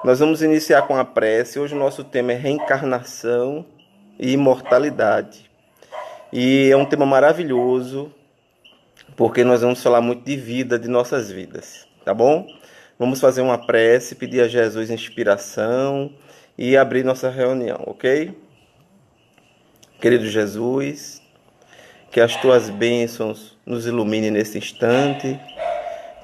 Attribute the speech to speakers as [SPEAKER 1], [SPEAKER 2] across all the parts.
[SPEAKER 1] Nós vamos iniciar com a prece. Hoje o nosso tema é reencarnação e imortalidade. E é um tema maravilhoso, porque nós vamos falar muito de vida, de nossas vidas, tá bom? Vamos fazer uma prece, pedir a Jesus inspiração e abrir nossa reunião, ok? Querido Jesus, que as tuas bênçãos nos iluminem nesse instante,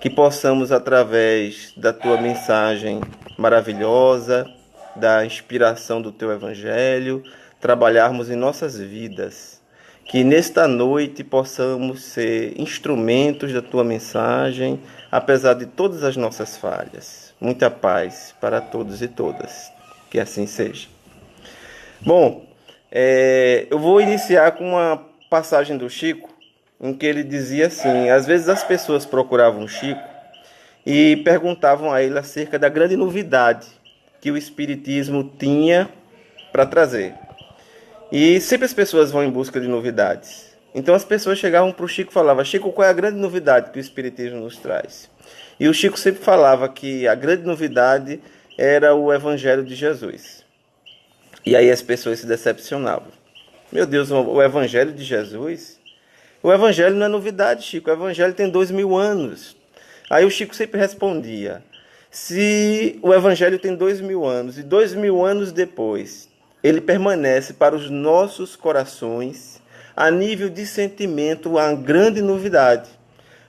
[SPEAKER 1] que possamos, através da tua mensagem maravilhosa, da inspiração do teu evangelho, trabalharmos em nossas vidas. Que nesta noite possamos ser instrumentos da tua mensagem, apesar de todas as nossas falhas. Muita paz para todos e todas. Que assim seja. Bom, eu vou iniciar com uma passagem do Chico, em que ele dizia assim: às vezes as pessoas procuravam Chico e perguntavam a ele acerca da grande novidade que o Espiritismo tinha para trazer. E sempre as pessoas vão em busca de novidades. Então as pessoas chegavam para o Chico e falavam: Chico, qual é a grande novidade que o Espiritismo nos traz? E o Chico sempre falava que a grande novidade era o Evangelho de Jesus. E aí as pessoas se decepcionavam. Meu Deus, o Evangelho de Jesus? O Evangelho não é novidade, Chico. O Evangelho tem 2000 anos. Aí o Chico sempre respondia: se o Evangelho tem 2000 anos e 2000 anos depois ele permanece para os nossos corações, a nível de sentimento, uma grande novidade.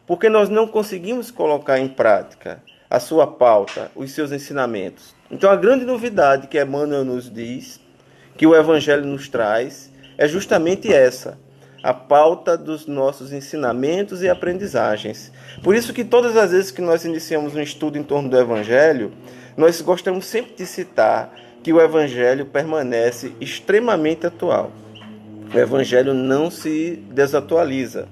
[SPEAKER 1] Porque nós não conseguimos colocar em prática a sua pauta, os seus ensinamentos. Então a grande novidade que Emmanuel nos diz, que o Evangelho nos traz, é justamente essa: a pauta dos nossos ensinamentos e aprendizagens. Por isso que todas as vezes que nós iniciamos um estudo em torno do Evangelho, nós gostamos sempre de citar que o Evangelho permanece extremamente atual. O Evangelho não se desatualiza.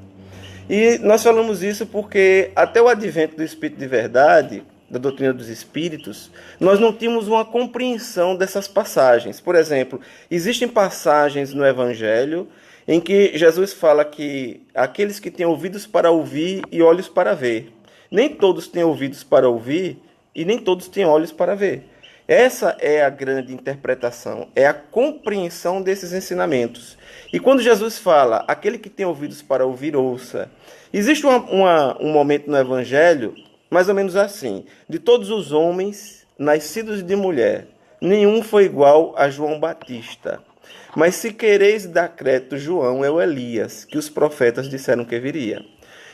[SPEAKER 1] E nós falamos isso porque até o advento do Espírito de Verdade, da doutrina dos Espíritos, nós não tínhamos uma compreensão dessas passagens. Por exemplo, existem passagens no Evangelho em que Jesus fala que aqueles que têm ouvidos para ouvir e olhos para ver. Nem todos têm ouvidos para ouvir e nem todos têm olhos para ver. Essa é a grande interpretação, é a compreensão desses ensinamentos. E quando Jesus fala: aquele que tem ouvidos para ouvir, ouça. Existe um momento no Evangelho, mais ou menos assim: de todos os homens nascidos de mulher, nenhum foi igual a João Batista. Mas se quereis dar crédito, João é o Elias, que os profetas disseram que viria.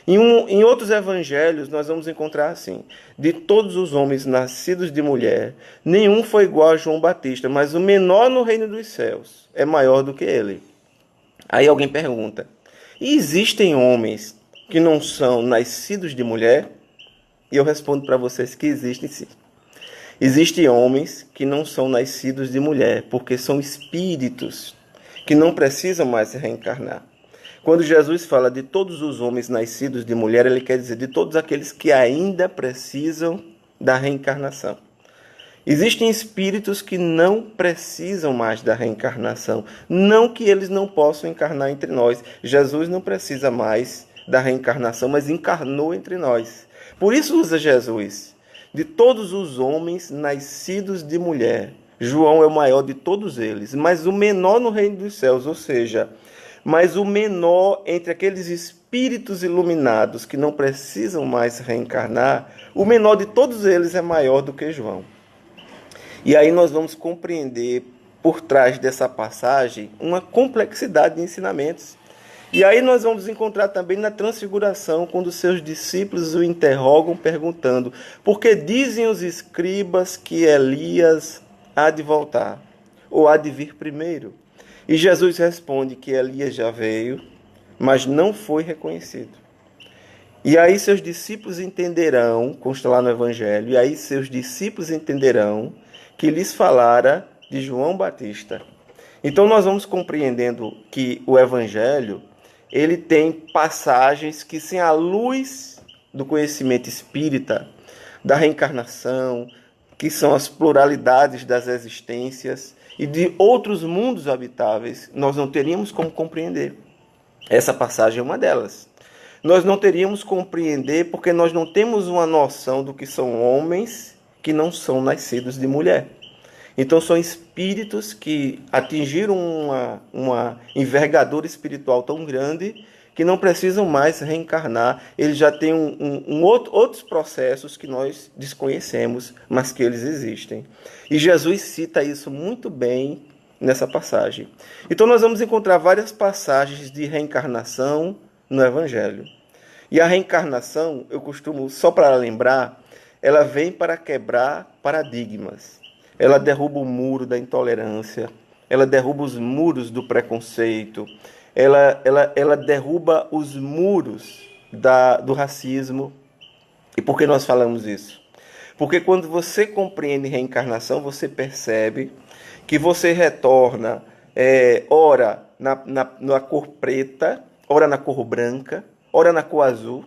[SPEAKER 1] Em outros evangelhos, nós vamos encontrar assim: de todos os homens nascidos de mulher, nenhum foi igual a João Batista, mas o menor no reino dos céus é maior do que ele. Aí alguém pergunta: e existem homens que não são nascidos de mulher? E eu respondo para vocês que existem sim. Existem homens que não são nascidos de mulher, porque são espíritos que não precisam mais se reencarnar. Quando Jesus fala de todos os homens nascidos de mulher, ele quer dizer de todos aqueles que ainda precisam da reencarnação. Existem espíritos que não precisam mais da reencarnação. Não que eles não possam encarnar entre nós. Jesus não precisa mais da reencarnação, mas encarnou entre nós. Por isso usa Jesus: de todos os homens nascidos de mulher, João é o maior de todos eles, mas o menor no reino dos céus, ou seja, mas o menor entre aqueles espíritos iluminados que não precisam mais reencarnar, o menor de todos eles é maior do que João. E aí nós vamos compreender, por trás dessa passagem, uma complexidade de ensinamentos. E aí nós vamos encontrar também na transfiguração, quando seus discípulos o interrogam perguntando: por que dizem os escribas que Elias há de voltar, ou há de vir primeiro? E Jesus responde que Elias já veio, mas não foi reconhecido. E aí seus discípulos entenderão, consta lá no Evangelho, e aí seus discípulos entenderão que lhes falara de João Batista. Então nós vamos compreendendo que o Evangelho, ele tem passagens que, sem a luz do conhecimento espírita, da reencarnação, que são as pluralidades das existências e de outros mundos habitáveis, nós não teríamos como compreender. Essa passagem é uma delas. Nós não teríamos compreender porque nós não temos uma noção do que são homens que não são nascidos de mulher. Então são espíritos que atingiram uma envergadura espiritual tão grande que não precisam mais reencarnar. Eles já têm outros processos que nós desconhecemos, mas que eles existem. E Jesus cita isso muito bem nessa passagem. Então nós vamos encontrar várias passagens de reencarnação no Evangelho. E a reencarnação, eu costumo, só para lembrar, ela vem para quebrar paradigmas. Ela derruba o muro da intolerância, ela derruba os muros do preconceito, ela derruba os muros do racismo. E por que nós falamos isso? Porque quando você compreende reencarnação, você percebe que você retorna, ora na cor preta, ora na cor branca, ora na cor azul,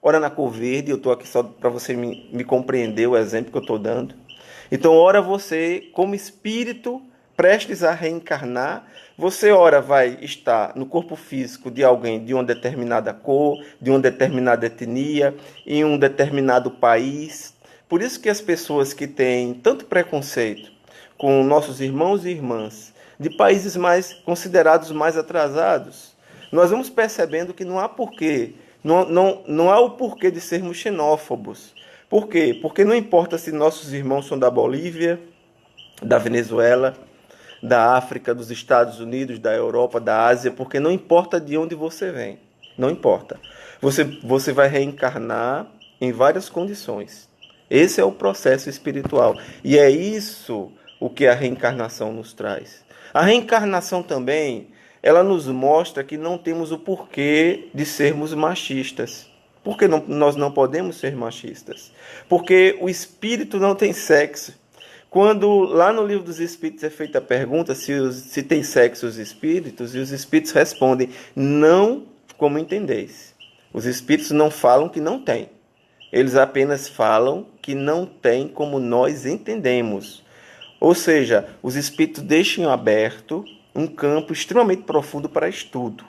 [SPEAKER 1] ora na cor verde. Eu estou aqui só para você me compreender o exemplo que eu estou dando. Então, ora você, como espírito, prestes a reencarnar, você ora vai estar no corpo físico de alguém de uma determinada cor, de uma determinada etnia, em um determinado país. Por isso que as pessoas que têm tanto preconceito com nossos irmãos e irmãs de países mais considerados mais atrasados, nós vamos percebendo que não há porquê, não há o porquê de sermos xenófobos. Por quê? Porque não importa se nossos irmãos são da Bolívia, da Venezuela, da África, dos Estados Unidos, da Europa, da Ásia, porque não importa de onde você vem. Não importa. Você vai reencarnar em várias condições. Esse é o processo espiritual. E é isso o que a reencarnação nos traz. A reencarnação também, ela nos mostra que não temos o porquê de sermos machistas. Por que nós não podemos ser machistas? Porque o espírito não tem sexo. Quando lá no livro dos Espíritos é feita a pergunta se tem sexo os espíritos, e os espíritos respondem, não como entendeis. Os espíritos não falam que não tem. Eles apenas falam que não tem como nós entendemos. Ou seja, os espíritos deixam aberto um campo extremamente profundo para estudo.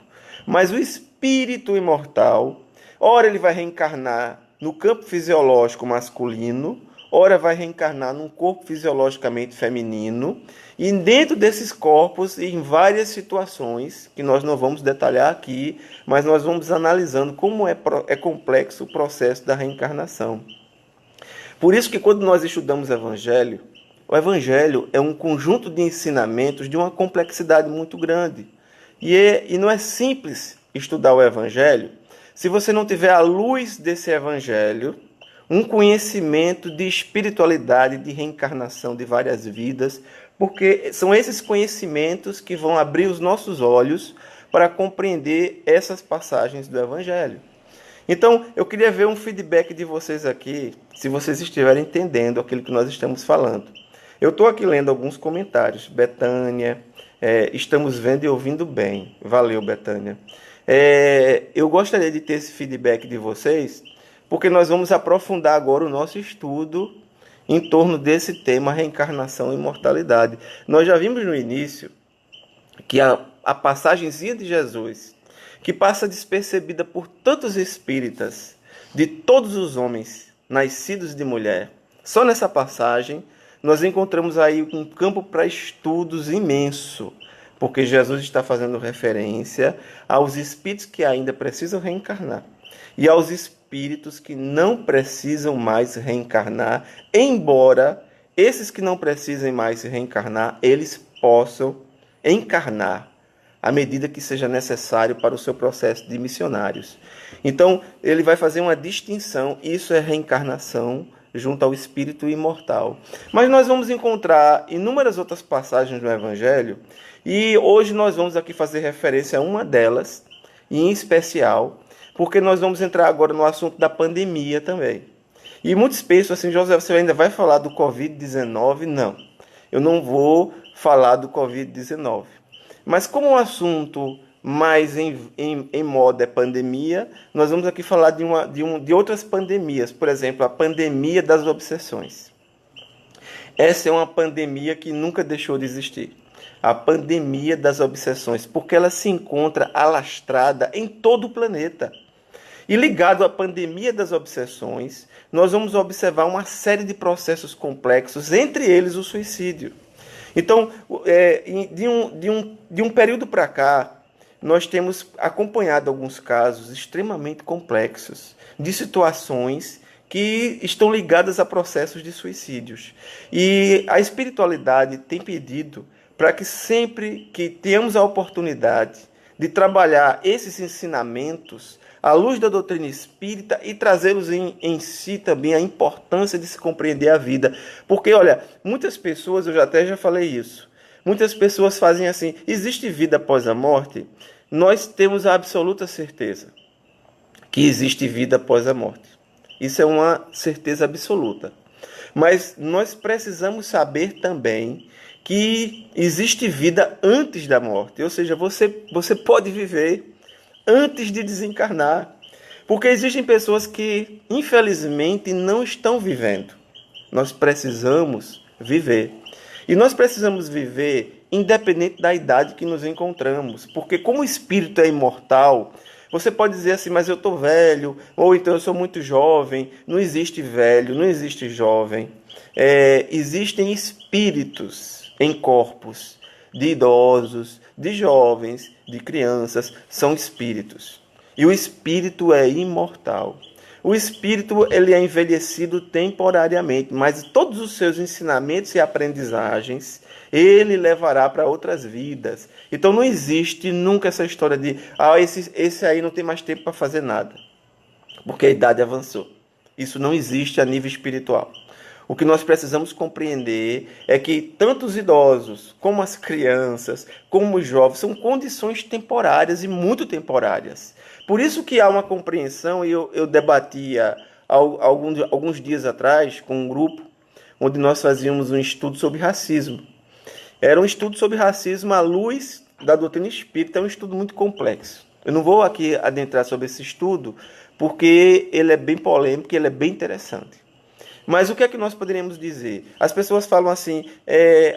[SPEAKER 1] Mas o espírito imortal, ora ele vai reencarnar no campo fisiológico masculino, ora vai reencarnar num corpo fisiologicamente feminino, e dentro desses corpos, em várias situações, que nós não vamos detalhar aqui, mas nós vamos analisando como é complexo o processo da reencarnação. Por isso que quando nós estudamos o Evangelho é um conjunto de ensinamentos de uma complexidade muito grande. E não é simples estudar o Evangelho se você não tiver à luz desse Evangelho um conhecimento de espiritualidade, de reencarnação de várias vidas, porque são esses conhecimentos que vão abrir os nossos olhos para compreender essas passagens do Evangelho. Então, eu queria ver um feedback de vocês aqui, se vocês estiverem entendendo aquilo que nós estamos falando. Eu estou aqui lendo alguns comentários. Betânia, estamos vendo e ouvindo bem. Valeu, Betânia. Eu gostaria de ter esse feedback de vocês, porque nós vamos aprofundar agora o nosso estudo em torno desse tema reencarnação e imortalidade. Nós já vimos no início que a passagenzinha de Jesus, que passa despercebida por tantos espíritas, de todos os homens nascidos de mulher, só nessa passagem nós encontramos aí um campo para estudos imenso, porque Jesus está fazendo referência aos espíritos que ainda precisam reencarnar e aos espíritos que não precisam mais reencarnar, embora esses que não precisem mais reencarnar, eles possam encarnar à medida que seja necessário para o seu processo de missionários. Então, ele vai fazer uma distinção, isso é reencarnação junto ao espírito imortal. Mas nós vamos encontrar inúmeras outras passagens no Evangelho, e hoje nós vamos aqui fazer referência a uma delas, em especial, porque nós vamos entrar agora no assunto da pandemia também. E muitos pensam assim, José, você ainda vai falar do Covid-19? Não, eu não vou falar do Covid-19. Mas como o assunto mais em moda é pandemia, nós vamos aqui falar de outras pandemias. Por exemplo, a pandemia das obsessões. Essa é uma pandemia que nunca deixou de existir. A pandemia das obsessões, porque ela se encontra alastrada em todo o planeta. E ligado à pandemia das obsessões, nós vamos observar uma série de processos complexos, entre eles o suicídio. Então, de um período para cá, nós temos acompanhado alguns casos extremamente complexos de situações que estão ligadas a processos de suicídios. E a espiritualidade tem pedido para que sempre que tenhamos a oportunidade de trabalhar esses ensinamentos à luz da doutrina espírita e trazê-los em si também a importância de se compreender a vida. Porque, olha, muitas pessoas, eu até já falei isso, muitas pessoas fazem assim, existe vida após a morte? Nós temos a absoluta certeza que existe vida após a morte. Isso é uma certeza absoluta. Mas nós precisamos saber também que existe vida antes da morte. Ou seja, você pode viver antes de desencarnar. Porque existem pessoas que, infelizmente, não estão vivendo. Nós precisamos viver. E nós precisamos viver independente da idade que nos encontramos. Porque como o espírito é imortal, você pode dizer assim, mas eu estou velho, ou então eu sou muito jovem. Não existe velho, não existe jovem. Existem espíritos em corpos de idosos, de jovens, de crianças, são espíritos. E o espírito é imortal. O espírito ele é envelhecido temporariamente, mas todos os seus ensinamentos e aprendizagens ele levará para outras vidas. Então não existe nunca essa história de esse aí não tem mais tempo para fazer nada, porque a idade avançou. Isso não existe a nível espiritual. O que nós precisamos compreender é que tanto os idosos, como as crianças, como os jovens, são condições temporárias e muito temporárias. Por isso que há uma compreensão, e eu debatia alguns dias atrás com um grupo, onde nós fazíamos um estudo sobre racismo. Era um estudo sobre racismo à luz da doutrina espírita, é um estudo muito complexo. Eu não vou aqui adentrar sobre esse estudo, porque ele é bem polêmico e ele é bem interessante. Mas o que é que nós poderíamos dizer? As pessoas falam assim,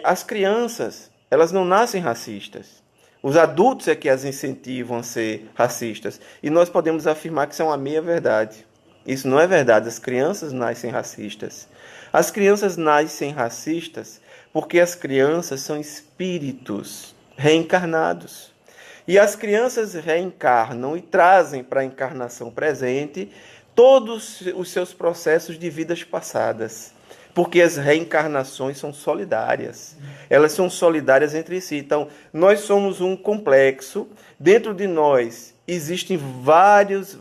[SPEAKER 1] as crianças, elas não nascem racistas. Os adultos é que as incentivam a ser racistas. E nós podemos afirmar que isso é uma meia-verdade. Isso não é verdade. As crianças nascem racistas. As crianças nascem racistas porque as crianças são espíritos reencarnados. E as crianças reencarnam e trazem para a encarnação presente todos os seus processos de vidas passadas, porque as reencarnações são solidárias, elas são solidárias entre si. Então, nós somos um complexo, dentro de nós existem várias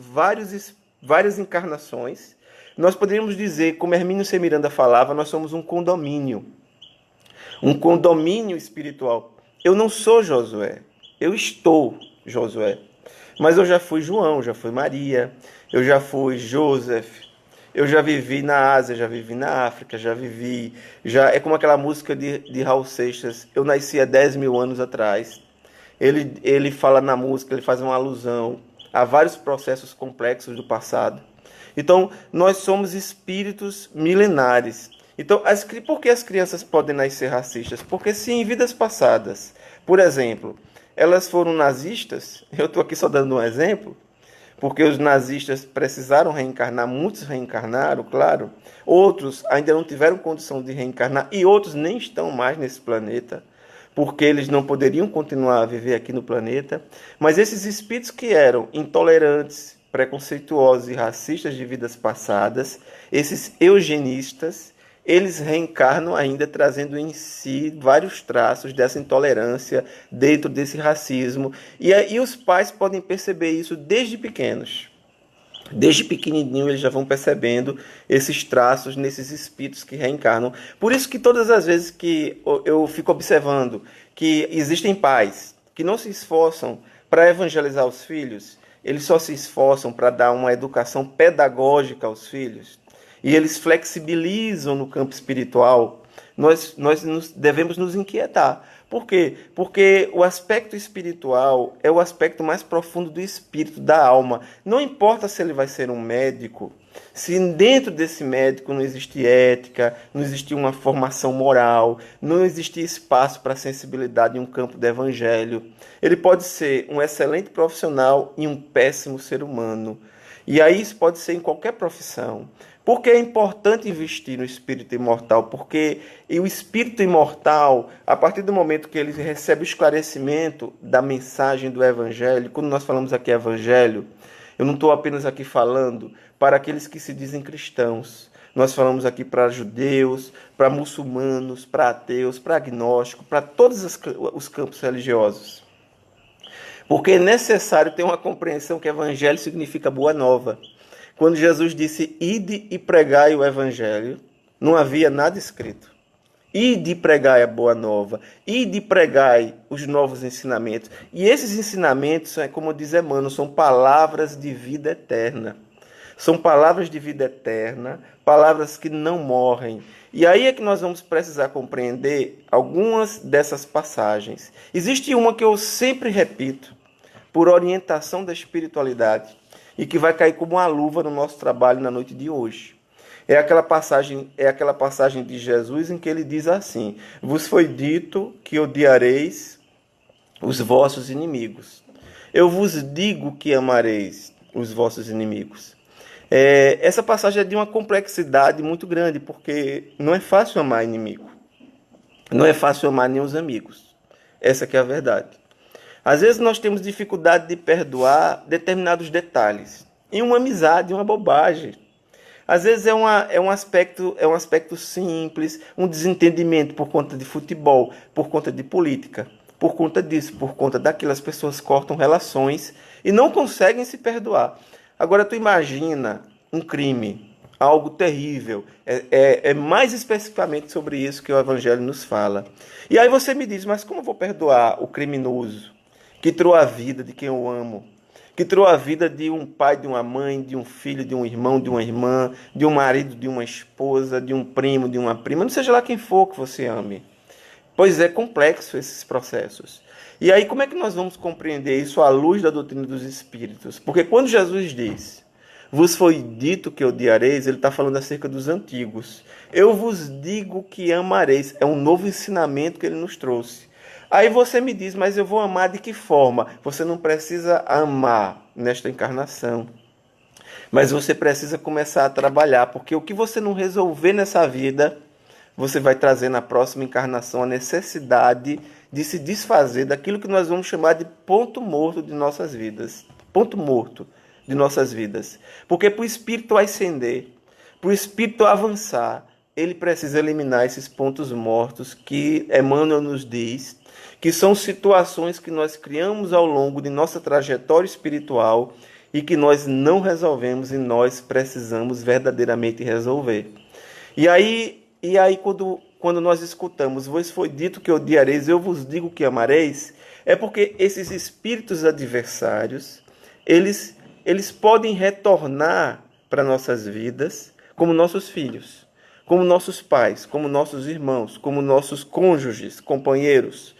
[SPEAKER 1] encarnações. Nós poderíamos dizer, como Hermínio C. Miranda falava, nós somos um condomínio espiritual. Eu não sou Josué, eu estou Josué. Mas eu já fui João, já fui Maria, eu já fui Joseph, eu já vivi na Ásia, já vivi na África, é como aquela música de Raul Seixas, eu nasci há 10 mil anos atrás. Ele fala na música, ele faz uma alusão a vários processos complexos do passado. Então, nós somos espíritos milenares. Então, por que as crianças podem nascer racistas? Porque se em vidas passadas, por exemplo, elas foram nazistas, eu estou aqui só dando um exemplo, porque os nazistas precisaram reencarnar, muitos reencarnaram, claro, outros ainda não tiveram condição de reencarnar e outros nem estão mais nesse planeta, porque eles não poderiam continuar a viver aqui no planeta. Mas esses espíritos que eram intolerantes, preconceituosos e racistas de vidas passadas, esses eugenistas, eles reencarnam ainda trazendo em si vários traços dessa intolerância dentro desse racismo. E os pais podem perceber isso desde pequenos. Desde pequenininho eles já vão percebendo esses traços nesses espíritos que reencarnam. Por isso que todas as vezes que eu fico observando que existem pais que não se esforçam para evangelizar os filhos, eles só se esforçam para dar uma educação pedagógica aos filhos, e eles flexibilizam no campo espiritual, nós devemos nos inquietar. Por quê? Porque o aspecto espiritual é o aspecto mais profundo do espírito, da alma. Não importa se ele vai ser um médico, se dentro desse médico não existe ética, não existe uma formação moral, não existe espaço para sensibilidade em um campo do evangelho. Ele pode ser um excelente profissional e um péssimo ser humano. E aí isso pode ser em qualquer profissão. Por que é importante investir no espírito imortal? Porque o espírito imortal, a partir do momento que ele recebe o esclarecimento da mensagem do evangelho, quando nós falamos aqui evangelho, eu não estou apenas aqui falando para aqueles que se dizem cristãos. Nós falamos aqui para judeus, para muçulmanos, para ateus, para agnósticos, para todos os campos religiosos. Porque é necessário ter uma compreensão que evangelho significa boa nova. Quando Jesus disse, ide e pregai o evangelho, não havia nada escrito. Ide e pregai a boa nova, ide e pregai os novos ensinamentos. E esses ensinamentos, como diz Emmanuel, são palavras de vida eterna. São palavras de vida eterna, palavras que não morrem. E aí é que nós vamos precisar compreender algumas dessas passagens. Existe uma que eu sempre repito, por orientação da espiritualidade, e que vai cair como uma luva no nosso trabalho na noite de hoje. É aquela passagem de Jesus em que ele diz assim, vos foi dito que odiareis os vossos inimigos. Eu vos digo que amareis os vossos inimigos. Essa passagem é de uma complexidade muito grande, porque não é fácil amar inimigo. Não é fácil amar nem os amigos. Essa que é a verdade. Às vezes nós temos dificuldade de perdoar determinados detalhes. Em uma amizade, uma bobagem. Às vezes é um aspecto simples, um desentendimento por conta de futebol, por conta de política, por conta disso, por conta daquilo. As pessoas cortam relações e não conseguem se perdoar. Agora tu imagina um crime, algo terrível. É mais especificamente sobre isso que o Evangelho nos fala. E aí você me diz, mas como eu vou perdoar o criminoso que tirou a vida de quem eu amo? Que tirou a vida de um pai, de uma mãe, de um filho, de um irmão, de uma irmã, de um marido, de uma esposa, de um primo, de uma prima, não seja lá quem for que você ame. Pois é complexo esses processos. E aí como é que nós vamos compreender isso à luz da doutrina dos Espíritos? Porque quando Jesus diz, vos foi dito que odiareis, ele está falando acerca dos antigos. Eu vos digo que amareis. É um novo ensinamento que ele nos trouxe. Aí você me diz, mas eu vou amar de que forma? Você não precisa amar nesta encarnação. Mas você precisa começar a trabalhar, porque o que você não resolver nessa vida, você vai trazer na próxima encarnação a necessidade de se desfazer daquilo que nós vamos chamar de ponto morto de nossas vidas. Ponto morto de nossas vidas. Porque para o espírito ascender, para o espírito avançar, ele precisa eliminar esses pontos mortos que Emmanuel nos diz, que são situações que nós criamos ao longo de nossa trajetória espiritual e que nós não resolvemos e nós precisamos verdadeiramente resolver. E aí quando nós escutamos, vos foi dito que odiareis, eu vos digo que amareis, é porque esses espíritos adversários, eles podem retornar para nossas vidas como nossos filhos, como nossos pais, como nossos irmãos, como nossos cônjuges, companheiras,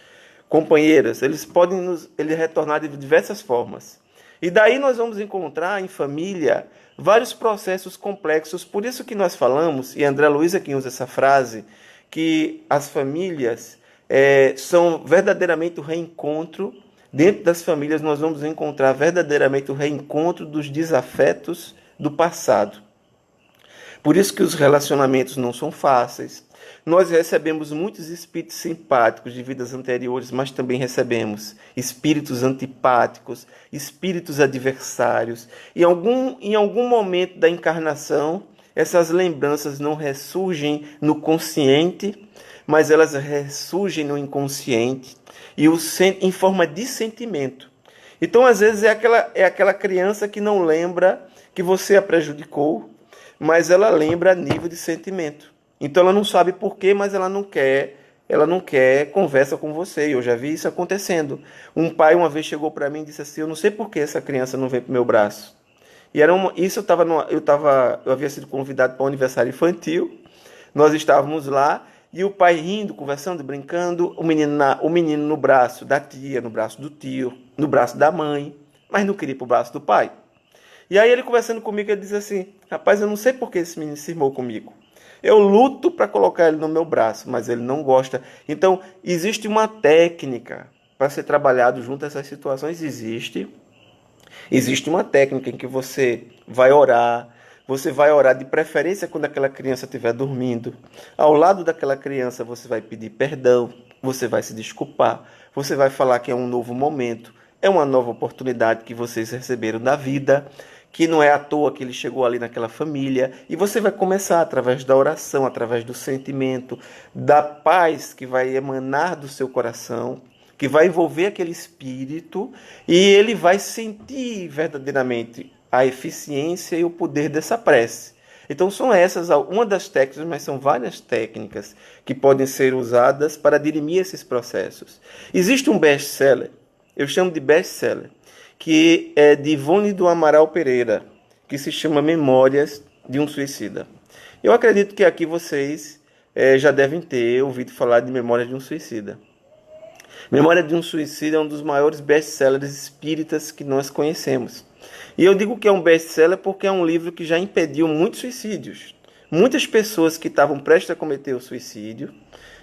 [SPEAKER 1] eles podem eles retornar de diversas formas. E daí nós vamos encontrar em família vários processos complexos. Por isso que nós falamos, e André Luiz é quem usa essa frase, que as famílias são verdadeiramente o reencontro. Dentro das famílias nós vamos encontrar verdadeiramente o reencontro dos desafetos do passado. Por isso que os relacionamentos não são fáceis. Nós recebemos muitos espíritos simpáticos de vidas anteriores, mas também recebemos espíritos antipáticos, espíritos adversários. E em algum momento da encarnação, essas lembranças não ressurgem no consciente, mas elas ressurgem no inconsciente e em forma de sentimento. Então, às vezes, é aquela criança que não lembra que você a prejudicou, mas ela lembra a nível de sentimento. Então ela não sabe por quê, mas ela não quer conversa com você. Eu já vi isso acontecendo. Um pai uma vez chegou para mim e disse assim, eu não sei por que essa criança não vem para o meu braço. E eu havia sido convidado para um aniversário infantil, nós estávamos lá, e o pai rindo, conversando, brincando, o menino no braço da tia, no braço do tio, no braço da mãe, mas não queria ir para o braço do pai. E aí ele conversando comigo, ele diz assim, rapaz, eu não sei por que esse menino cismou comigo. Eu luto para colocar ele no meu braço, mas ele não gosta. Então, existe uma técnica para ser trabalhado junto a essas situações, existe. Existe uma técnica em que você vai orar de preferência quando aquela criança estiver dormindo. Ao lado daquela criança você vai pedir perdão, você vai se desculpar, você vai falar que é um novo momento, é uma nova oportunidade que vocês receberam da vida, que não é à toa que ele chegou ali naquela família, e você vai começar através da oração, através do sentimento, da paz que vai emanar do seu coração, que vai envolver aquele espírito, e ele vai sentir verdadeiramente a eficiência e o poder dessa prece. Então são essas uma das técnicas, mas são várias técnicas que podem ser usadas para dirimir esses processos. Existe um best-seller, eu chamo de best-seller, que é de Ivone do Amaral Pereira, que se chama Memórias de um Suicida. Eu acredito que aqui vocês já devem ter ouvido falar de Memórias de um Suicida. Memória de um Suicida é um dos maiores best-sellers espíritas que nós conhecemos. E eu digo que é um best-seller porque é um livro que já impediu muitos suicídios. Muitas pessoas que estavam prestes a cometer o suicídio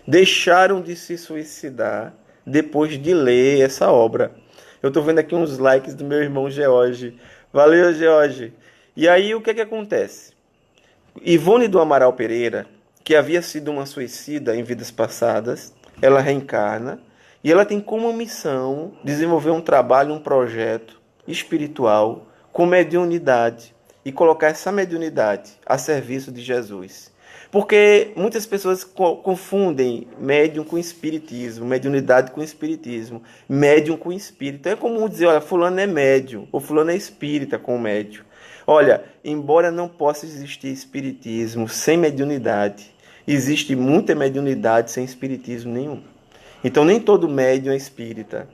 [SPEAKER 1] deixaram de se suicidar depois de ler essa obra. Eu estou vendo aqui uns likes do meu irmão George. Valeu, George! E aí o que acontece? Ivone do Amaral Pereira, que havia sido uma suicida em vidas passadas, ela reencarna e ela tem como missão desenvolver um trabalho, um projeto espiritual com mediunidade e colocar essa mediunidade a serviço de Jesus. Porque muitas pessoas confundem médium com espiritismo, mediunidade com espiritismo, médium com espírito. É comum dizer, olha, fulano é médium, ou fulano é espírita com médium. Olha, embora não possa existir espiritismo sem mediunidade, existe muita mediunidade sem espiritismo nenhum. Então nem todo médium é espírita,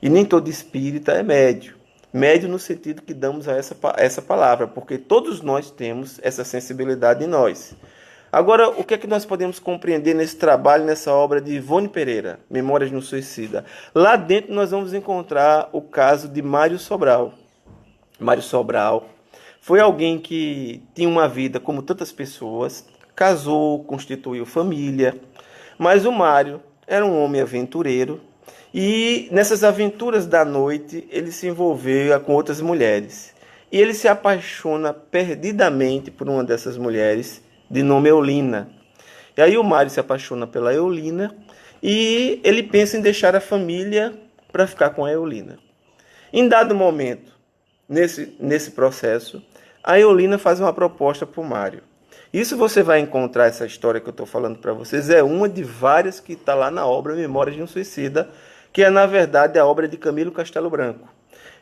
[SPEAKER 1] e nem todo espírita é médium. Médio no sentido que damos a essa palavra, porque todos nós temos essa sensibilidade em nós. Agora, o que é que nós podemos compreender nesse trabalho, nessa obra de Ivone Pereira, Memórias de um Suicida? Lá dentro nós vamos encontrar o caso de Mário Sobral. Mário Sobral foi alguém que tinha uma vida como tantas pessoas, casou, constituiu família, mas o Mário era um homem aventureiro, e nessas aventuras da noite, ele se envolveu com outras mulheres. E ele se apaixona perdidamente por uma dessas mulheres, de nome Eulina. E aí o Mário se apaixona pela Eulina e ele pensa em deixar a família para ficar com a Eulina. Em dado momento, nesse processo, a Eulina faz uma proposta para o Mário. Isso você vai encontrar, essa história que eu estou falando para vocês, é uma de várias que está lá na obra Memórias de um Suicida, que é, na verdade, a obra de Camilo Castelo Branco.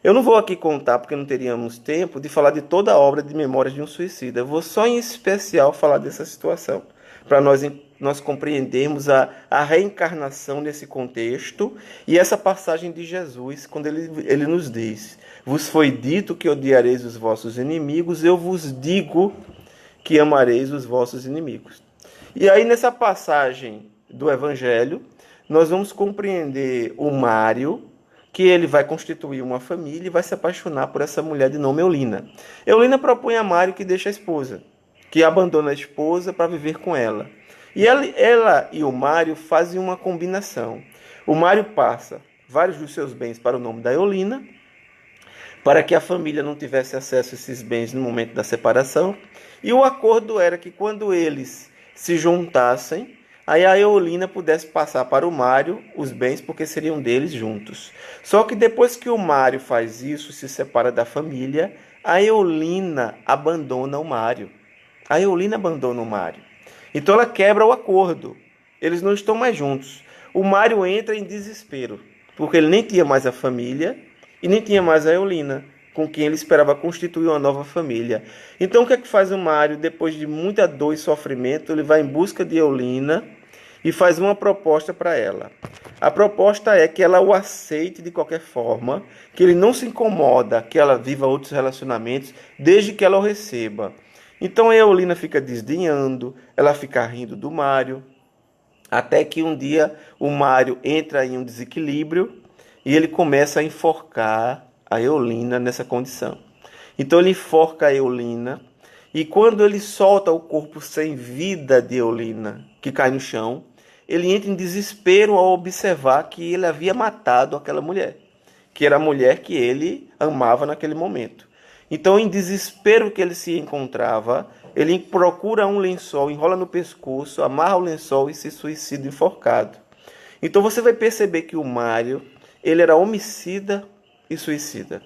[SPEAKER 1] Eu não vou aqui contar, porque não teríamos tempo, de falar de toda a obra de Memórias de um Suicida. Eu vou só em especial falar dessa situação, para nós compreendermos a reencarnação nesse contexto e essa passagem de Jesus, quando ele nos diz: vos foi dito que odiareis os vossos inimigos, eu vos digo que amareis os vossos inimigos. E aí, nessa passagem do Evangelho, nós vamos compreender o Mário, que ele vai constituir uma família e vai se apaixonar por essa mulher de nome Eulina. Eulina propõe a Mário que deixe a esposa, que abandona a esposa para viver com ela. E ela e o Mário fazem uma combinação. O Mário passa vários dos seus bens para o nome da Eulina, para que a família não tivesse acesso a esses bens no momento da separação. E o acordo era que quando eles se juntassem, aí a Eulina pudesse passar para o Mário os bens, porque seriam deles juntos. Só que depois que o Mário faz isso, se separa da família, a Eulina abandona o Mário. A Eulina abandona o Mário. Então ela quebra o acordo. Eles não estão mais juntos. O Mário entra em desespero, porque ele nem tinha mais a família e nem tinha mais a Eulina, com quem ele esperava constituir uma nova família. Então o que é que faz o Mário? Depois de muita dor e sofrimento, ele vai em busca de Eulina e faz uma proposta para ela. A proposta é que ela o aceite de qualquer forma, que ele não se incomoda que ela viva outros relacionamentos, desde que ela o receba. Então a Eulina fica desdenhando, ela fica rindo do Mário, até que um dia o Mário entra em um desequilíbrio e ele começa a enforcar a Eulina nessa condição. Então ele enforca a Eulina, e quando ele solta o corpo sem vida de Eulina, que cai no chão, ele entra em desespero ao observar que ele havia matado aquela mulher, que era a mulher que ele amava naquele momento. Então, em desespero que ele se encontrava, ele procura um lençol, enrola no pescoço, amarra o lençol e se suicida enforcado. Então você vai perceber que o Mário, ele era homicida e suicida.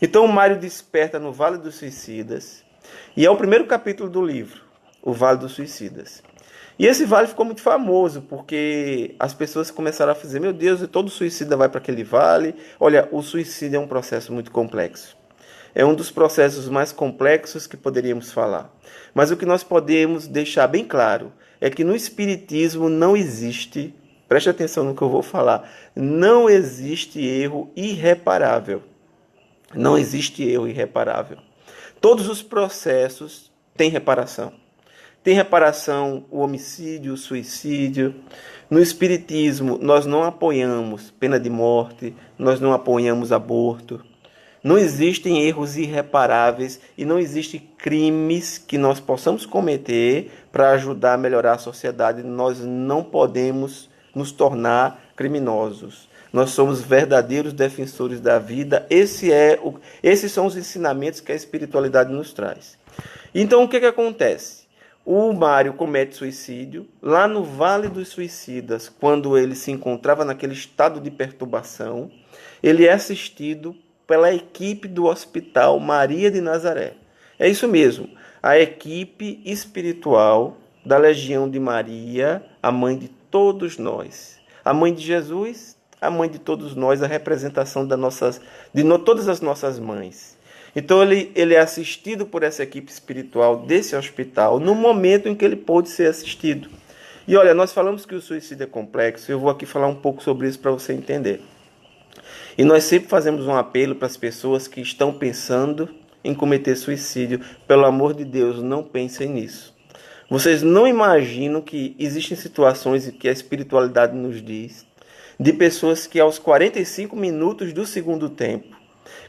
[SPEAKER 1] Então o Mário desperta no Vale dos Suicidas, e é o primeiro capítulo do livro, o Vale dos Suicidas. E esse vale ficou muito famoso, porque as pessoas começaram a dizer, meu Deus, todo suicida vai para aquele vale. Olha, o suicídio é um processo muito complexo. É um dos processos mais complexos que poderíamos falar. Mas o que nós podemos deixar bem claro é que no Espiritismo não existe, preste atenção no que eu vou falar, não existe erro irreparável. Não existe erro irreparável. Todos os processos têm reparação. Tem reparação o homicídio, o suicídio. No Espiritismo, nós não apoiamos pena de morte, nós não apoiamos aborto. Não existem erros irreparáveis e não existem crimes que nós possamos cometer para ajudar a melhorar a sociedade. Nós não podemos nos tornar criminosos. Nós somos verdadeiros defensores da vida. Esses são os ensinamentos que a espiritualidade nos traz. Então, o que acontece? O Mário comete suicídio lá no Vale dos Suicidas, quando ele se encontrava naquele estado de perturbação. Ele é assistido pela equipe do Hospital Maria de Nazaré. É isso mesmo, a equipe espiritual da Legião de Maria, a mãe de todos nós. A mãe de Jesus, a mãe de todos nós, a representação todas as nossas mães. Então ele é assistido por essa equipe espiritual desse hospital no momento em que ele pôde ser assistido. E olha, nós falamos que o suicídio é complexo, eu vou aqui falar um pouco sobre isso para você entender. E nós sempre fazemos um apelo para as pessoas que estão pensando em cometer suicídio. Pelo amor de Deus, não pensem nisso. Vocês não imaginam que existem situações que a espiritualidade nos diz de pessoas que aos 45 minutos do segundo tempo,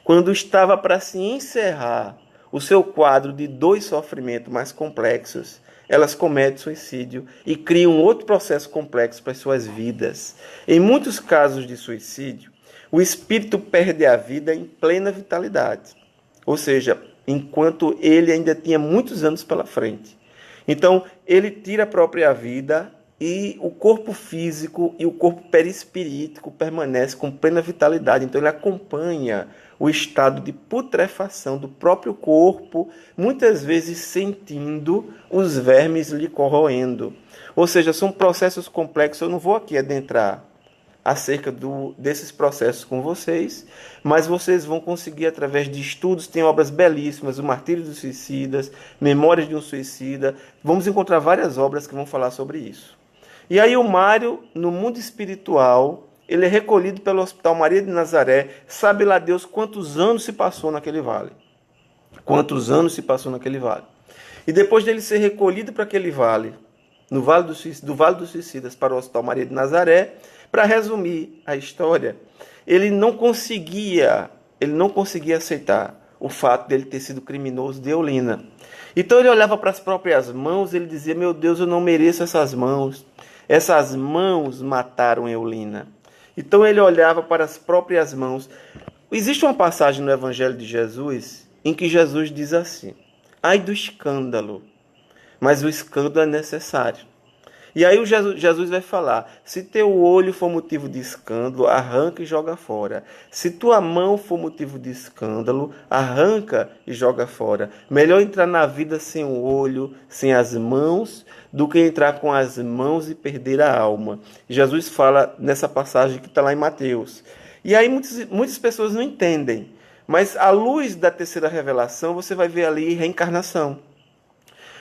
[SPEAKER 1] quando estava para se encerrar o seu quadro de dois sofrimentos mais complexos, elas cometem suicídio e criam outro processo complexo para as suas vidas. Em muitos casos de suicídio, o espírito perde a vida em plena vitalidade, ou seja, enquanto ele ainda tinha muitos anos pela frente. Então, ele tira a própria vida e o corpo físico e o corpo perispirítico permanece com plena vitalidade. Então, ele acompanha o estado de putrefação do próprio corpo, muitas vezes sentindo os vermes lhe corroendo. Ou seja, são processos complexos, eu não vou aqui adentrar acerca desses processos com vocês, mas vocês vão conseguir através de estudos, tem obras belíssimas, O Martírio dos Suicidas, Memórias de um Suicida, vamos encontrar várias obras que vão falar sobre isso. E aí o Mário, no mundo espiritual, ele é recolhido pelo Hospital Maria de Nazaré, sabe lá Deus quantos anos se passou naquele vale. Quantos anos se passou naquele vale. E depois dele ser recolhido para aquele vale, do Vale dos Suicidas para o Hospital Maria de Nazaré, para resumir a história, ele não conseguia aceitar o fato dele ter sido criminoso de Eulina. Então ele olhava para as próprias mãos, ele dizia, meu Deus, eu não mereço essas mãos mataram Eulina. Então ele olhava para as próprias mãos. Existe uma passagem no Evangelho de Jesus em que Jesus diz assim, ai do escândalo, mas o escândalo é necessário. E aí Jesus vai falar, se teu olho for motivo de escândalo, arranca e joga fora. Se tua mão for motivo de escândalo, arranca e joga fora. Melhor entrar na vida sem o olho, sem as mãos, do que entrar com as mãos e perder a alma. Jesus fala nessa passagem que está lá em Mateus. E aí muitas pessoas não entendem, mas à luz da terceira revelação, você vai ver ali reencarnação.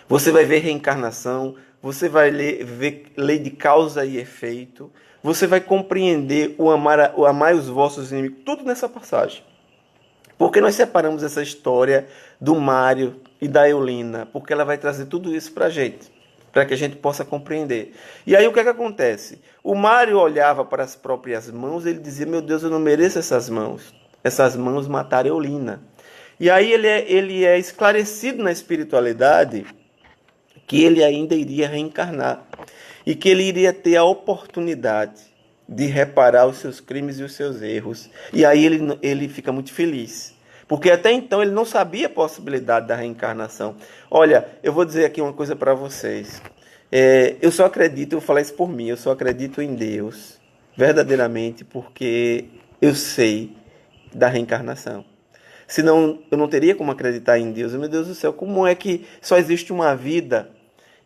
[SPEAKER 1] Você vai ver reencarnação, você vai ver lei de causa e efeito, você vai compreender o amar os vossos inimigos, tudo nessa passagem. Porque nós separamos essa história do Mário e da Eulina, porque ela vai trazer tudo isso para a gente, para que a gente possa compreender. E aí o que acontece? O Mário olhava para as próprias mãos e ele dizia, meu Deus, eu não mereço essas mãos mataram Eulina. E aí ele é esclarecido na espiritualidade que ele ainda iria reencarnar e que ele iria ter a oportunidade de reparar os seus crimes e os seus erros. E aí ele fica muito feliz. Porque até então ele não sabia a possibilidade da reencarnação. Olha, eu vou dizer aqui uma coisa para vocês. Eu só acredito, eu vou falar isso por mim, eu só acredito em Deus, verdadeiramente, porque eu sei da reencarnação. Senão eu não teria como acreditar em Deus. Meu Deus do céu, como é que só existe uma vida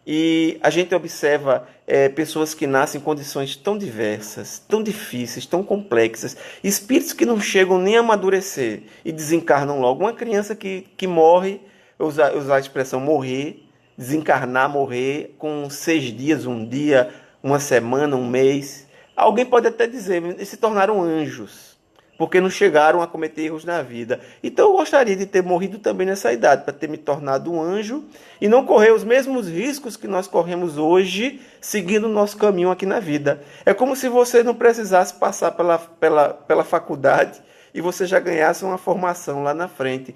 [SPEAKER 1] e a gente observa pessoas que nascem em condições tão diversas, tão difíceis, tão complexas, espíritos que não chegam nem a amadurecer e desencarnam logo. Uma criança que morre, usar a expressão morrer, desencarnar, morrer com 6 dias, um dia, uma semana, um mês. Alguém pode até dizer, eles se tornaram anjos porque não chegaram a cometer erros na vida. Então eu gostaria de ter morrido também nessa idade, para ter me tornado um anjo e não correr os mesmos riscos que nós corremos hoje, seguindo o nosso caminho aqui na vida. É como se você não precisasse passar pela faculdade e você já ganhasse uma formação lá na frente.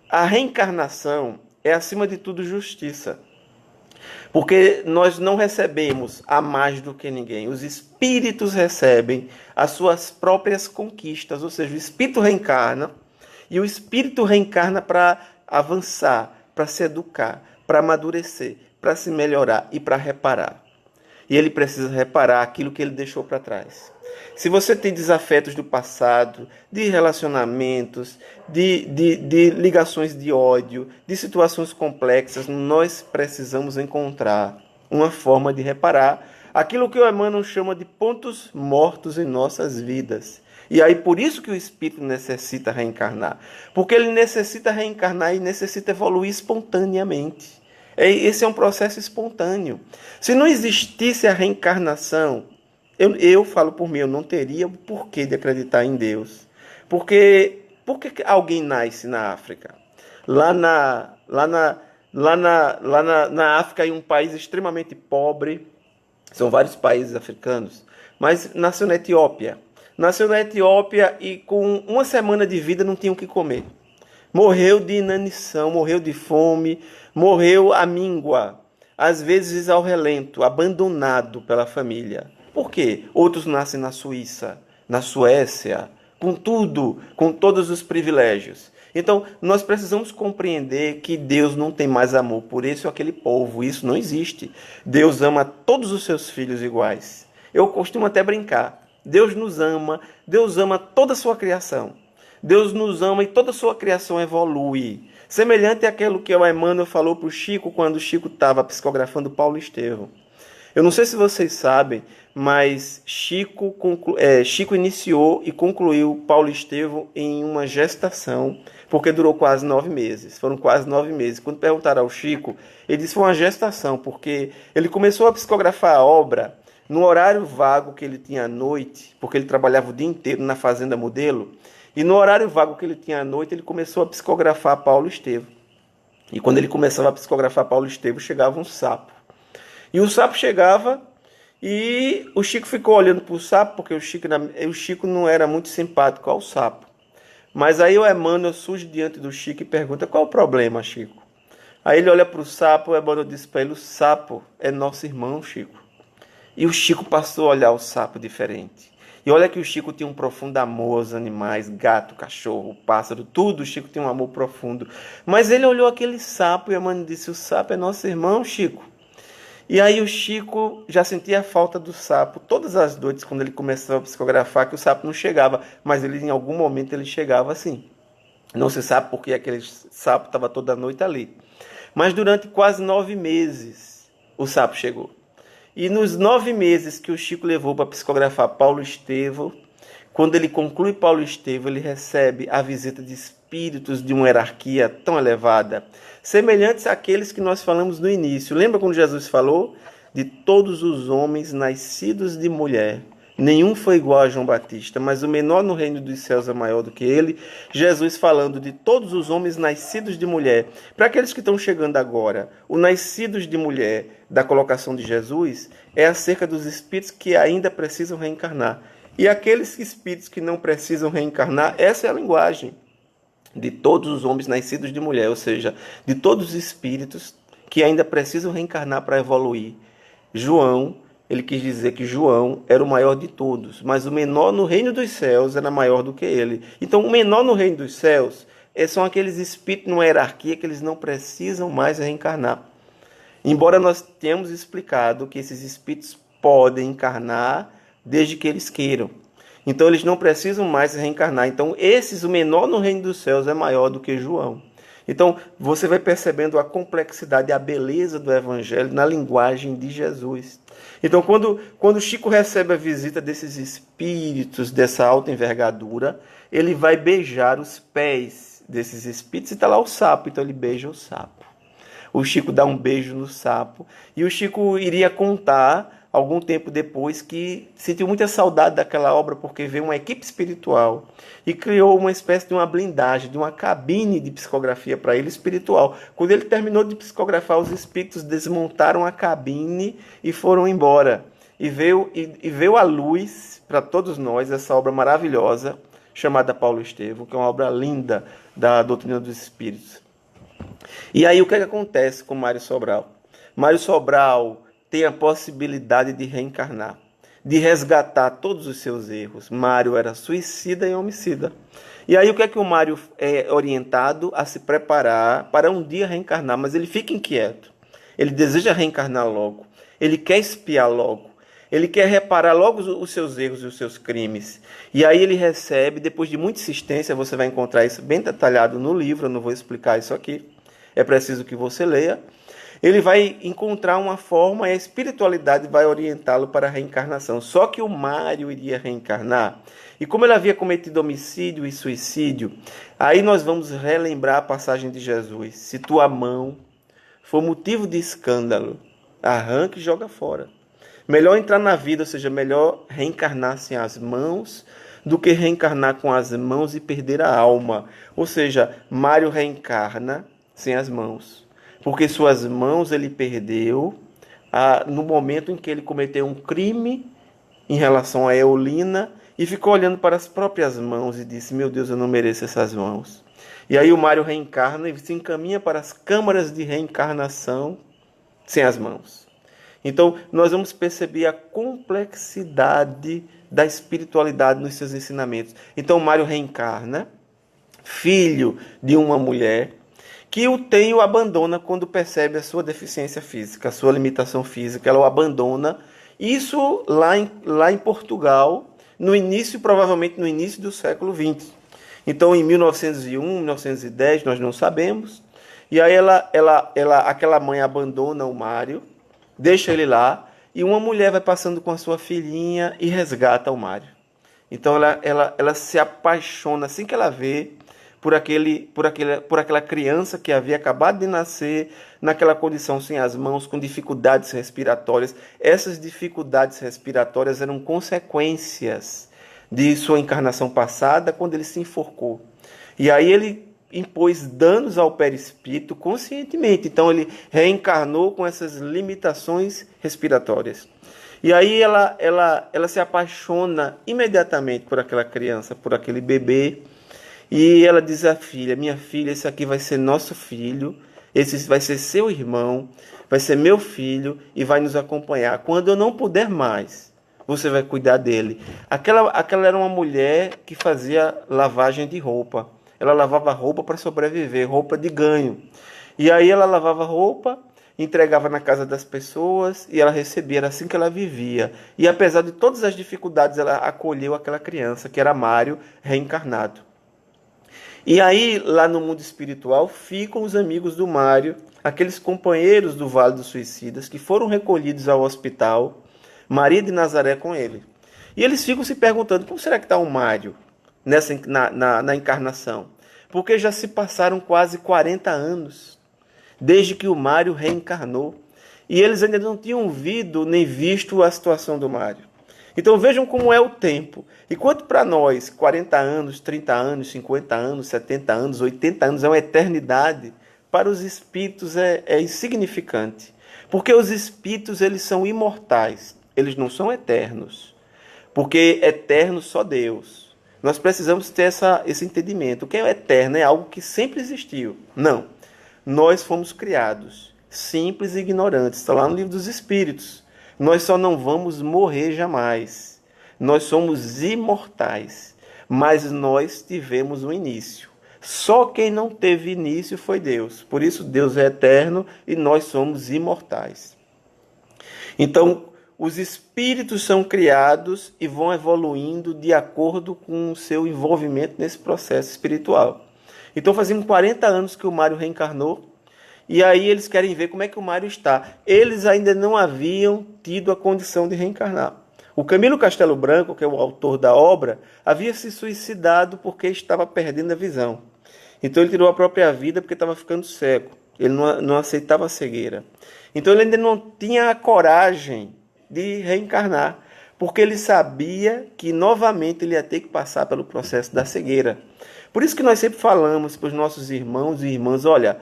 [SPEAKER 1] A reencarnação é, acima de tudo, justiça. Porque nós não recebemos a mais do que ninguém. Os espíritos recebem as suas próprias conquistas. Ou seja, o espírito reencarna e o espírito reencarna para avançar, para se educar, para amadurecer, para se melhorar e para reparar. E ele precisa reparar aquilo que ele deixou para trás. Se você tem desafetos do passado, de relacionamentos, de ligações de ódio, de situações complexas, nós precisamos encontrar uma forma de reparar aquilo que o Emmanuel chama de pontos mortos em nossas vidas. E aí por isso que o espírito necessita reencarnar. Porque ele necessita reencarnar e necessita evoluir espontaneamente. Esse é um processo espontâneo. Se não existisse a reencarnação, eu falo por mim, eu não teria o porquê de acreditar em Deus. Porque por que alguém nasce na África? Na África, em um país extremamente pobre, são vários países africanos, mas nasceu na Etiópia. Nasceu na Etiópia e com uma semana de vida não tinha o que comer. Morreu de inanição, morreu de fome, morreu à míngua, às vezes ao relento, abandonado pela família. Por quê? Outros nascem na Suíça, na Suécia, com tudo, com todos os privilégios. Então, nós precisamos compreender que Deus não tem mais amor por esse ou aquele povo. Isso não existe. Deus ama todos os seus filhos iguais. Eu costumo até brincar. Deus ama toda a sua criação. Deus nos ama e toda a sua criação evolui. Semelhante àquilo que o Emmanuel falou para o Chico quando o Chico estava psicografando Paulo Estevão. Eu não sei se vocês sabem, mas Chico iniciou e concluiu Paulo Estevão em uma gestação, porque durou quase 9 meses. Foram quase 9 meses. Quando perguntaram ao Chico, ele disse que foi uma gestação, porque ele começou a psicografar a obra no horário vago que ele tinha à noite, porque ele trabalhava o dia inteiro na Fazenda Modelo, e no horário vago que ele tinha à noite, ele começou a psicografar Paulo Estevão. E quando ele começava a psicografar Paulo Estevão, chegava um sapo. E o sapo chegava e o Chico ficou olhando para o sapo, porque o Chico não era muito simpático ao sapo. Mas aí o Emmanuel surge diante do Chico e pergunta: qual o problema, Chico? Aí ele olha para o sapo, o Emmanuel diz para ele: o sapo é nosso irmão, Chico. E o Chico passou a olhar o sapo diferente. E olha que o Chico tinha um profundo amor aos animais, gato, cachorro, pássaro, tudo. O Chico tinha um amor profundo. Mas ele olhou aquele sapo e o Emmanuel disse: o sapo é nosso irmão, Chico. E aí o Chico já sentia a falta do sapo todas as noites quando ele começava a psicografar, que o sapo não chegava, mas ele em algum momento ele chegava assim. Não se sabe por que aquele sapo estava toda noite ali. Mas durante quase 9 meses o sapo chegou. E nos 9 meses que o Chico levou para psicografar Paulo Estevão, quando ele conclui Paulo Estevão, ele recebe a visita de espíritos de uma hierarquia tão elevada, semelhantes àqueles que nós falamos no início. Lembra quando Jesus falou? De todos os homens nascidos de mulher, nenhum foi igual a João Batista, mas o menor no reino dos céus é maior do que ele. Jesus falando de todos os homens nascidos de mulher. Para aqueles que estão chegando agora, o nascidos de mulher da colocação de Jesus é acerca dos espíritos que ainda precisam reencarnar. E aqueles espíritos que não precisam reencarnar, essa é a linguagem de todos os homens nascidos de mulher, ou seja, de todos os espíritos que ainda precisam reencarnar para evoluir. João Ele quis dizer que João era o maior de todos, mas o menor no reino dos céus era maior do que ele. Então, o menor no reino dos céus são aqueles espíritos numa hierarquia que eles não precisam mais reencarnar. Embora nós tenhamos explicado que esses espíritos podem encarnar desde que eles queiram. Então, eles não precisam mais reencarnar. Então, o menor no reino dos céus é maior do que João. Então, você vai percebendo a complexidade e a beleza do Evangelho na linguagem de Jesus. Então, quando Chico recebe a visita desses espíritos dessa alta envergadura, ele vai beijar os pés desses espíritos e está lá o sapo, então ele beija o sapo. O Chico dá um beijo no sapo e o Chico iria contar algum tempo depois que sentiu muita saudade daquela obra porque veio uma equipe espiritual e criou uma espécie de uma blindagem, de uma cabine de psicografia para ele espiritual. Quando ele terminou de psicografar, os espíritos desmontaram a cabine e foram embora. E veio à luz para todos nós essa obra maravilhosa chamada Paulo Estevam, que é uma obra linda da doutrina dos espíritos. E aí o que acontece com Mário Sobral? Mário Sobral tem a possibilidade de reencarnar, de resgatar todos os seus erros. Mário era suicida e homicida. E aí o que o Mário é orientado a se preparar para um dia reencarnar, mas ele fica inquieto. Ele deseja reencarnar logo. Ele quer expiar logo. Ele quer reparar logo os seus erros e os seus crimes. E aí ele recebe, depois de muita insistência, você vai encontrar isso bem detalhado no livro, eu não vou explicar isso aqui. É preciso que você leia. Ele vai encontrar uma forma e a espiritualidade vai orientá-lo para a reencarnação. Só que o Mário iria reencarnar. E como ele havia cometido homicídio e suicídio, aí nós vamos relembrar a passagem de Jesus. Se tua mão for motivo de escândalo, arranque e joga fora. Melhor entrar na vida, ou seja, melhor reencarnar sem as mãos do que reencarnar com as mãos e perder a alma. Ou seja, Mário reencarna sem as mãos, porque suas mãos ele perdeu no momento em que ele cometeu um crime em relação a Eulina e ficou olhando para as próprias mãos e disse, meu Deus, eu não mereço essas mãos. E aí o Mário reencarna e se encaminha para as câmaras de reencarnação sem as mãos. Então, nós vamos perceber a complexidade da espiritualidade nos seus ensinamentos. Então, Mário reencarna, filho de uma mulher, que o abandona quando percebe a sua deficiência física, a sua limitação física, ela o abandona. Isso lá em Portugal, provavelmente no início do século XX. Então, em 1901, 1910, nós não sabemos. E aí aquela mãe abandona o Mário, deixa ele lá, e uma mulher vai passando com a sua filhinha e resgata o Mário. Então ela se apaixona, assim que ela vê, por aquela criança que havia acabado de nascer, naquela condição sem as mãos, com dificuldades respiratórias. Essas dificuldades respiratórias eram consequências de sua encarnação passada, quando ele se enforcou. E aí ele impôs danos ao perispírito conscientemente. Então ele reencarnou com essas limitações respiratórias. E aí ela se apaixona imediatamente por aquela criança, por aquele bebê. E ela diz à filha, minha filha, esse aqui vai ser nosso filho, esse vai ser seu irmão, vai ser meu filho e vai nos acompanhar. Quando eu não puder mais, você vai cuidar dele. Aquela era uma mulher que fazia lavagem de roupa. Ela lavava roupa para sobreviver, roupa de ganho. E aí ela lavava roupa, entregava na casa das pessoas e ela recebia, era assim que ela vivia. E apesar de todas as dificuldades, ela acolheu aquela criança, que era Mário, reencarnado. E aí, lá no mundo espiritual, ficam os amigos do Mário, aqueles companheiros do Vale dos Suicidas, que foram recolhidos ao hospital, Maria de Nazaré com ele. E eles ficam se perguntando, como será que está o Mário na encarnação? Porque já se passaram quase 40 anos, desde que o Mário reencarnou. E eles ainda não tinham ouvido nem visto a situação do Mário. Então vejam como é o tempo. Enquanto para nós 40 anos, 30 anos, 50 anos, 70 anos, 80 anos é uma eternidade, para os espíritos é insignificante. Porque os espíritos eles são imortais, eles não são eternos. Porque eterno só Deus. Nós precisamos ter esse entendimento. O que é eterno é algo que sempre existiu. Não. Nós fomos criados simples e ignorantes. Está lá no Livro dos Espíritos. Nós só não vamos morrer jamais. Nós somos imortais, mas nós tivemos um início. Só quem não teve início foi Deus. Por isso Deus é eterno e nós somos imortais. Então, os espíritos são criados e vão evoluindo de acordo com o seu envolvimento nesse processo espiritual. Então, fazem 40 anos que o Mário reencarnou, e aí eles querem ver como é que o Mário está. Eles ainda não haviam tido a condição de reencarnar. O Camilo Castelo Branco, que é o autor da obra, havia se suicidado porque estava perdendo a visão. Então ele tirou a própria vida porque estava ficando cego. Ele não aceitava a cegueira. Então ele ainda não tinha a coragem de reencarnar, porque ele sabia que novamente ele ia ter que passar pelo processo da cegueira. Por isso que nós sempre falamos para os nossos irmãos e irmãs, olha,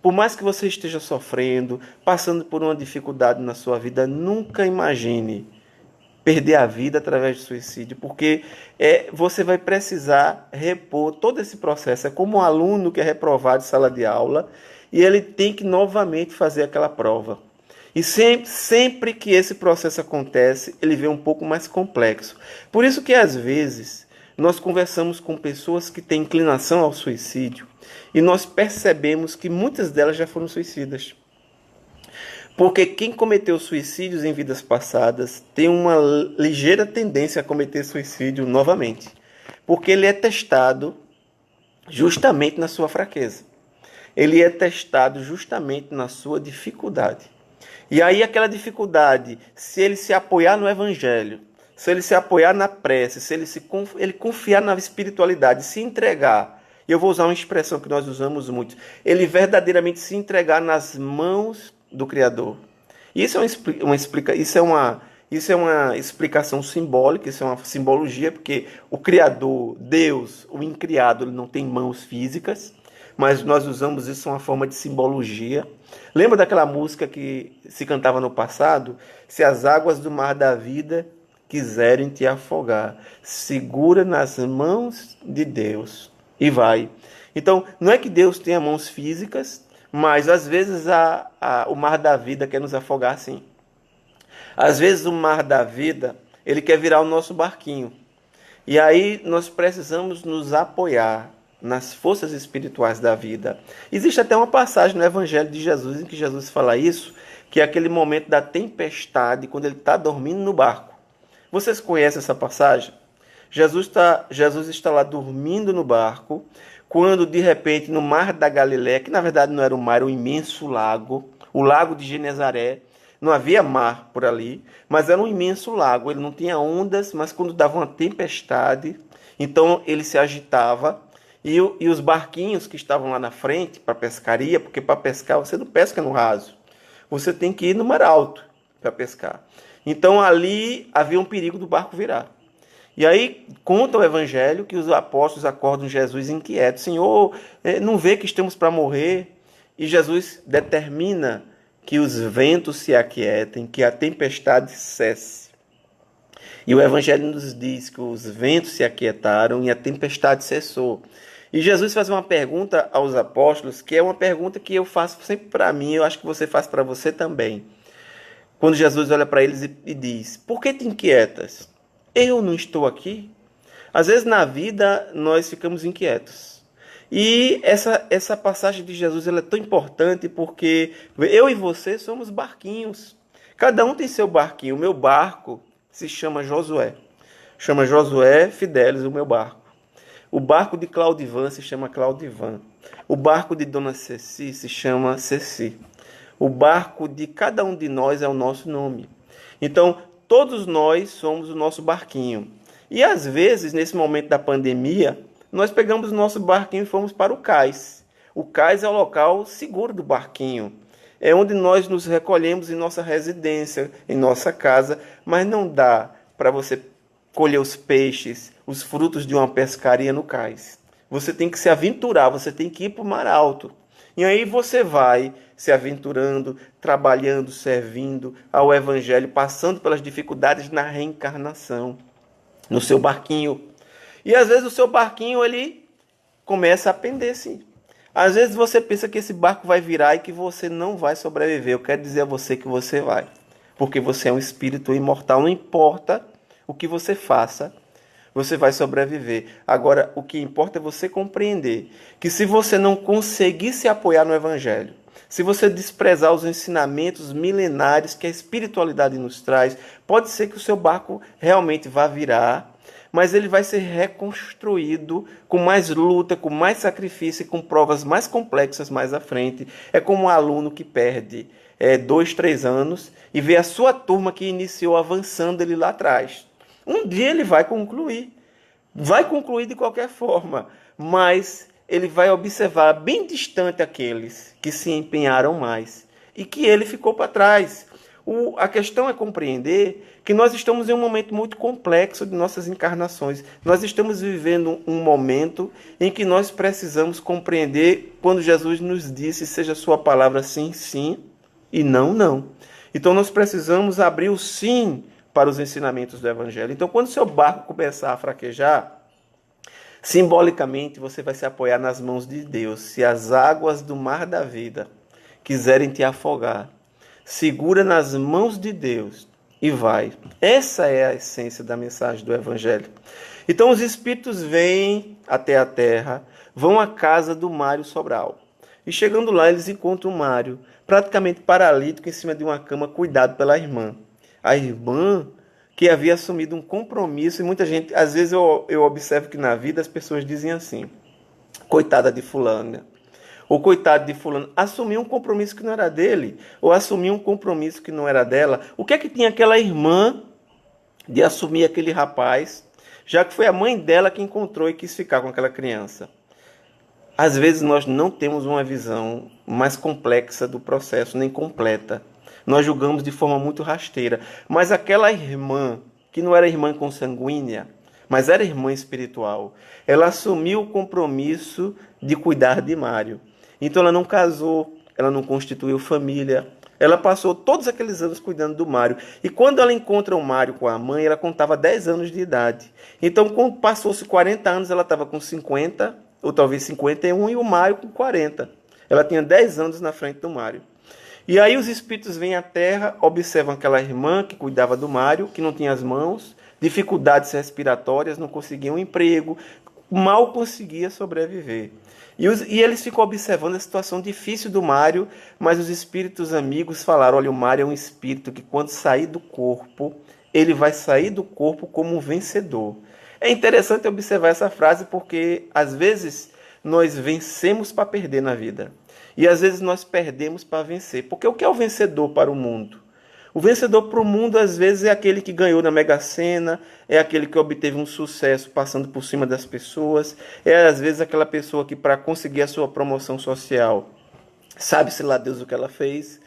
[SPEAKER 1] por mais que você esteja sofrendo, passando por uma dificuldade na sua vida, nunca imagine perder a vida através de suicídio, porque você vai precisar repor todo esse processo. É como um aluno que é reprovado em sala de aula e ele tem que novamente fazer aquela prova. E sempre que esse processo acontece, ele vem um pouco mais complexo. Por isso que às vezes nós conversamos com pessoas que têm inclinação ao suicídio e nós percebemos que muitas delas já foram suicidas. Porque quem cometeu suicídios em vidas passadas tem uma ligeira tendência a cometer suicídio novamente. Porque ele é testado justamente na sua fraqueza. Ele é testado justamente na sua dificuldade. E aí aquela dificuldade, se ele se apoiar no Evangelho, se ele se apoiar na prece, se ele confiar na espiritualidade, se entregar, e eu vou usar uma expressão que nós usamos muito, ele verdadeiramente se entregar nas mãos do Criador. Isso é uma explicação simbólica, isso é uma simbologia, porque o Criador, Deus, o incriado, ele não tem mãos físicas, mas nós usamos isso uma forma de simbologia. Lembra daquela música que se cantava no passado? Se as águas do mar da vida quiserem te afogar, segura nas mãos de Deus e vai. Então, não é que Deus tenha mãos físicas, mas às vezes o mar da vida quer nos afogar sim. Às vezes o mar da vida, ele quer virar o nosso barquinho. E aí nós precisamos nos apoiar nas forças espirituais da vida. Existe até uma passagem no Evangelho de Jesus em que Jesus fala isso, que é aquele momento da tempestade, quando ele está dormindo no barco. Vocês conhecem essa passagem? Jesus está lá dormindo no barco, quando de repente no mar da Galileia, que na verdade não era um mar, era um imenso lago, o lago de Genezaré, não havia mar por ali, mas era um imenso lago, ele não tinha ondas, mas quando dava uma tempestade, então ele se agitava, e os barquinhos que estavam lá na frente para pescaria, porque para pescar você não pesca no raso, você tem que ir no mar alto para pescar. Então ali havia um perigo do barco virar. E aí conta o Evangelho que os apóstolos acordam Jesus inquietos. Senhor, não vê que estamos para morrer? E Jesus determina que os ventos se aquietem, que a tempestade cesse. E o Evangelho nos diz que os ventos se aquietaram e a tempestade cessou. E Jesus faz uma pergunta aos apóstolos, que é uma pergunta que eu faço sempre para mim, eu acho que você faz para você também. Quando Jesus olha para eles e diz, por que te inquietas? Eu não estou aqui? Às vezes na vida nós ficamos inquietos. E essa passagem de Jesus ela é tão importante porque eu e você somos barquinhos. Cada um tem seu barquinho. O meu barco se chama Josué. Chama Josué Fidelis, o meu barco. O barco de Claudivan se chama Claudivan. O barco de Dona Ceci se chama Ceci. O barco de cada um de nós é o nosso nome. Então, todos nós somos o nosso barquinho. E às vezes, nesse momento da pandemia, nós pegamos o nosso barquinho e fomos para o cais. O cais é o local seguro do barquinho. É onde nós nos recolhemos em nossa residência, em nossa casa, mas não dá para você colher os peixes, os frutos de uma pescaria no cais. Você tem que se aventurar, você tem que ir para o mar alto. E aí você vai se aventurando, trabalhando, servindo ao Evangelho, passando pelas dificuldades na reencarnação, no seu barquinho. E às vezes o seu barquinho ele começa a pender, sim. Às vezes você pensa que esse barco vai virar e que você não vai sobreviver. Eu quero dizer a você que você vai. porque você é um espírito imortal. Não importa o que você faça, você vai sobreviver. Agora, o que importa é você compreender que se você não conseguir se apoiar no Evangelho, se você desprezar os ensinamentos milenares que a espiritualidade nos traz, pode ser que o seu barco realmente vá virar, mas ele vai ser reconstruído com mais luta, com mais sacrifício e com provas mais complexas mais à frente. É como um aluno que perde 2, 3 anos e vê a sua turma que iniciou avançando ele lá atrás. Um dia ele vai concluir de qualquer forma, mas ele vai observar bem distante aqueles que se empenharam mais e que ele ficou para trás. A questão é compreender que nós estamos em um momento muito complexo de nossas encarnações. Nós estamos vivendo um momento em que nós precisamos compreender quando Jesus nos disse: seja a sua palavra sim, sim, e não, não. Então nós precisamos abrir o sim para os ensinamentos do Evangelho. Então, quando seu barco começar a fraquejar, simbolicamente você vai se apoiar nas mãos de Deus. Se as águas do mar da vida quiserem te afogar, segura nas mãos de Deus e vai. Essa é a essência da mensagem do Evangelho. Então os espíritos vêm até a terra, vão à casa do Mário Sobral. E chegando lá, eles encontram o Mário, praticamente paralítico, em cima de uma cama, cuidado pela irmã. A irmã que havia assumido um compromisso, e muita gente, às vezes eu observo que na vida as pessoas dizem assim: coitada de fulana, ou coitado de fulano, assumiu um compromisso que não era dele, ou assumiu um compromisso que não era dela. O que é que tinha aquela irmã de assumir aquele rapaz, já que foi a mãe dela que encontrou e quis ficar com aquela criança? Às vezes nós não temos uma visão mais complexa do processo, nem completa. Nós julgamos de forma muito rasteira. Mas aquela irmã, que não era irmã consanguínea, mas era irmã espiritual, ela assumiu o compromisso de cuidar de Mário. Então ela não casou, ela não constituiu família, ela passou todos aqueles anos cuidando do Mário. E quando ela encontra o Mário com a mãe, ela contava 10 anos de idade. Então, quando passou-se 40 anos, ela estava com 50, ou talvez 51, e o Mário com 40. Ela tinha 10 anos na frente do Mário. E aí os espíritos vêm à Terra, observam aquela irmã que cuidava do Mário, que não tinha as mãos, dificuldades respiratórias, não conseguia um emprego, mal conseguia sobreviver. E eles ficam observando a situação difícil do Mário, mas os espíritos amigos falaram: olha, o Mário é um espírito que quando sair do corpo, ele vai sair do corpo como um vencedor. É interessante observar essa frase porque, às vezes, nós vencemos para perder na vida. E, às vezes, nós perdemos para vencer. Porque o que é o vencedor para o mundo? O vencedor para o mundo, às vezes, é aquele que ganhou na Mega Sena, é aquele que obteve um sucesso passando por cima das pessoas, é, às vezes, aquela pessoa que, para conseguir a sua promoção social, sabe-se lá Deus o que ela fez.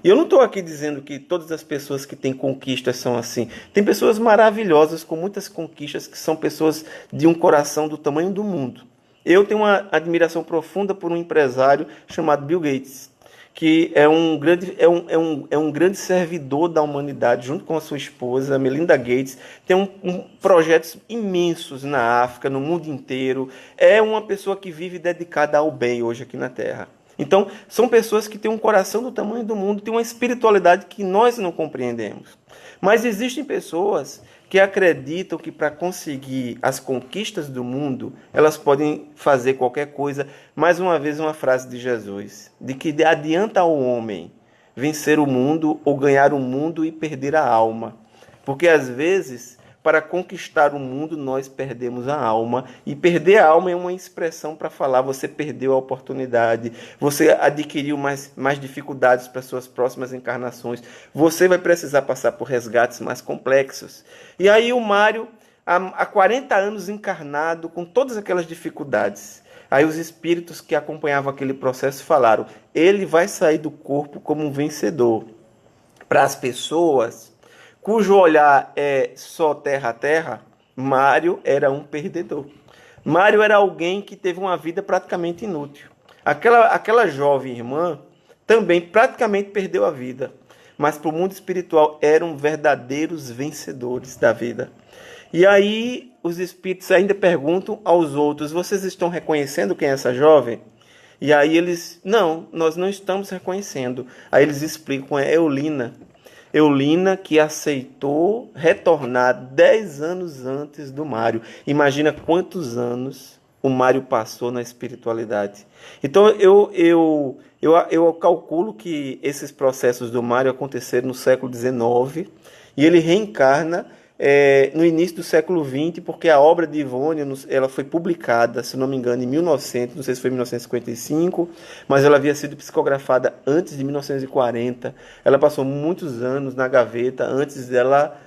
[SPEAKER 1] E eu não estou aqui dizendo que todas as pessoas que têm conquistas são assim. Tem pessoas maravilhosas, com muitas conquistas, que são pessoas de um coração do tamanho do mundo. Eu tenho uma admiração profunda por um empresário chamado Bill Gates, que é um grande servidor da humanidade, junto com a sua esposa, Melinda Gates. Tem projetos imensos na África, no mundo inteiro. É uma pessoa que vive dedicada ao bem hoje aqui na Terra. Então, são pessoas que têm um coração do tamanho do mundo, têm uma espiritualidade que nós não compreendemos. Mas existem pessoas que acreditam que para conseguir as conquistas do mundo, elas podem fazer qualquer coisa. Mais uma vez, uma frase de Jesus, de que adianta ao homem vencer o mundo ou ganhar o mundo e perder a alma. Porque, às vezes, para conquistar o mundo, nós perdemos a alma. E perder a alma é uma expressão para falar: você perdeu a oportunidade, você adquiriu mais dificuldades para suas próximas encarnações, você vai precisar passar por resgates mais complexos. E aí o Mário, há 40 anos encarnado, com todas aquelas dificuldades, aí os espíritos que acompanhavam aquele processo falaram: ele vai sair do corpo como um vencedor. Para as pessoas cujo olhar é só terra a terra, Mário era um perdedor. Mário era alguém que teve uma vida praticamente inútil. Aquela jovem irmã também praticamente perdeu a vida, mas para o mundo espiritual eram verdadeiros vencedores da vida. E aí os espíritos ainda perguntam aos outros: vocês estão reconhecendo quem é essa jovem? E aí eles: não, nós não estamos reconhecendo. Aí eles explicam: é Eulina. Eulina, que aceitou retornar 10 anos antes do Mário. Imagina quantos anos o Mário passou na espiritualidade. Então, eu calculo que esses processos do Mário aconteceram no século XIX e ele reencarna no início do século XX, porque a obra de Ivone ela foi publicada, se não me engano, em 1900, não sei se foi em 1955, mas ela havia sido psicografada antes de 1940. Ela passou muitos anos na gaveta antes dela